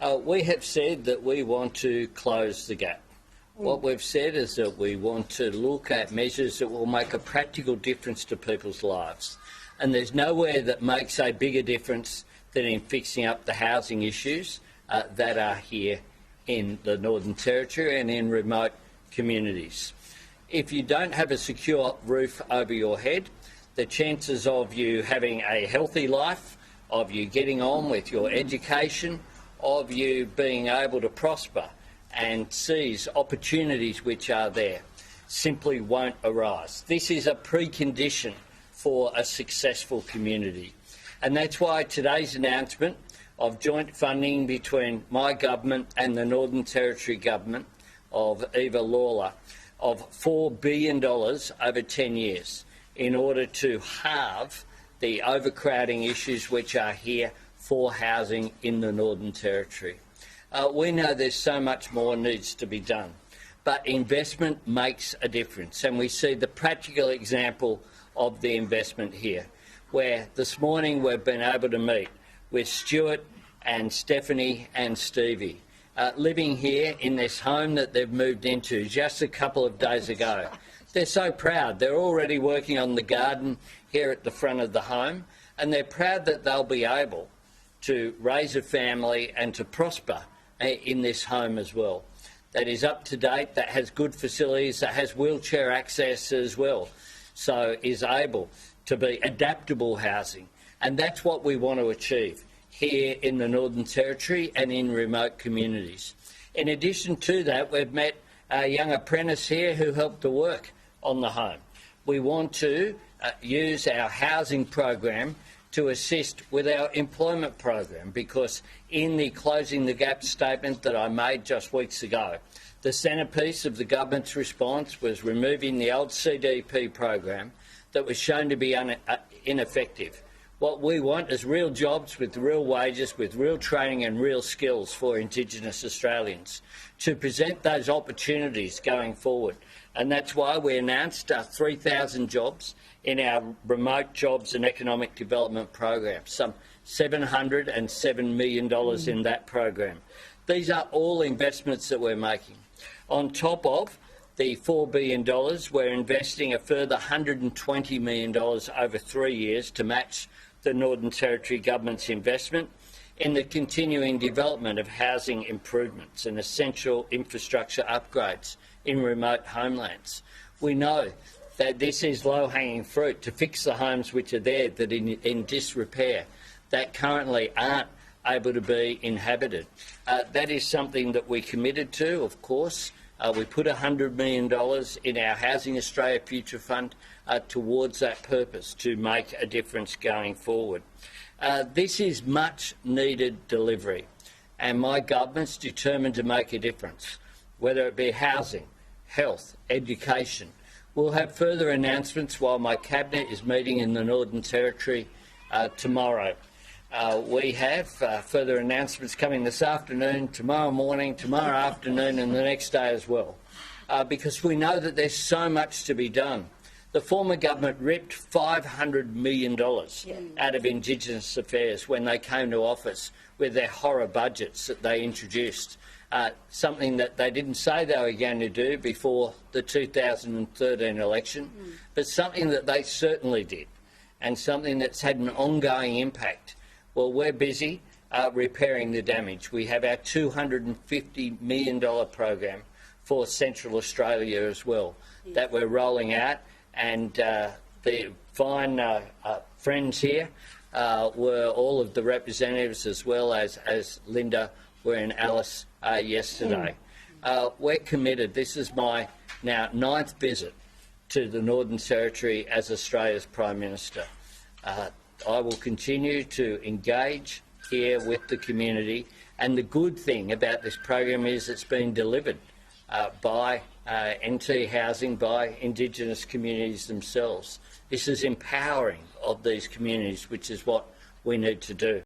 We have said that we want to close the gap. What we've said is that we want to look at measures that will make a practical difference to people's lives. And there's nowhere that makes a bigger difference than in fixing up the housing issues that are here in the Northern Territory and in remote communities. If you don't have a secure roof over your head, the chances of you having a healthy life, of you getting on with your education, of you being able to prosper and seize opportunities which are there simply won't arise. This is a precondition for a successful community. And that's why today's announcement of joint funding between my government and the Northern Territory government of Eva Lawler of $4 billion over 10 years in order to halve the overcrowding issues which are here for housing in the Northern Territory. We know there's so much more needs to be done, but investment makes a difference, and we see the practical example of the investment here, where this morning we've been able to meet with Stuart and Stephanie and Stevie, living here in this home that they've moved into just a couple of days ago. They're so proud. They're already working on the garden here at the front of the home, and they're proud that they'll be able to raise a family and to prosper in this home as well. That is up to date, that has good facilities, that has wheelchair access as well, so is able to be adaptable housing. And that's what we want to achieve here in the Northern Territory and in remote communities. In addition to that, we've met a young apprentice here who helped to work on the home. We want to use our housing program to assist with our employment program, because in the Closing the Gap statement that I made just weeks ago, the centrepiece of the government's response was removing the old CDP program that was shown to be ineffective. What we want is real jobs with real wages, with real training and real skills for Indigenous Australians to present those opportunities going forward. And that's why we announced 3,000 jobs in our Remote Jobs and Economic Development program, some $707 million in that program. These are all investments that we're making. On top of the $4 billion, we're investing a further $120 million over 3 years to match the Northern Territory Government's investment in the continuing development of housing improvements and essential infrastructure upgrades in remote homelands. We know that this is low-hanging fruit to fix the homes which are there that are in disrepair, that currently aren't able to be inhabited. That is something that we committed to, of course. We put $100 million in our Housing Australia Future Fund towards that purpose to make a difference going forward. This is much needed delivery, and my government's determined to make a difference, whether it be housing, health, education. We'll have further announcements while my Cabinet is meeting in the Northern Territory tomorrow. We have further announcements coming this afternoon, tomorrow morning, tomorrow afternoon and the next day as well, because we know that there's so much to be done. The former government ripped $500 million out of Indigenous affairs when they came to office with their horror budgets that they introduced, something that they didn't say they were going to do before the 2013 election, but something that they certainly did, and something that's had an ongoing impact. Well, we're busy repairing the damage. We have our $250 million program for Central Australia as well that we're rolling out, and the fine friends here were all of the representatives, as well as Linda were in Alice yesterday. We're committed. This is my now 9th visit to the Northern Territory as Australia's Prime Minister. I will continue to engage here with the community, and the good thing about this program is it's been delivered by NT Housing, by Indigenous communities themselves. This is empowering of these communities, which is what we need to do.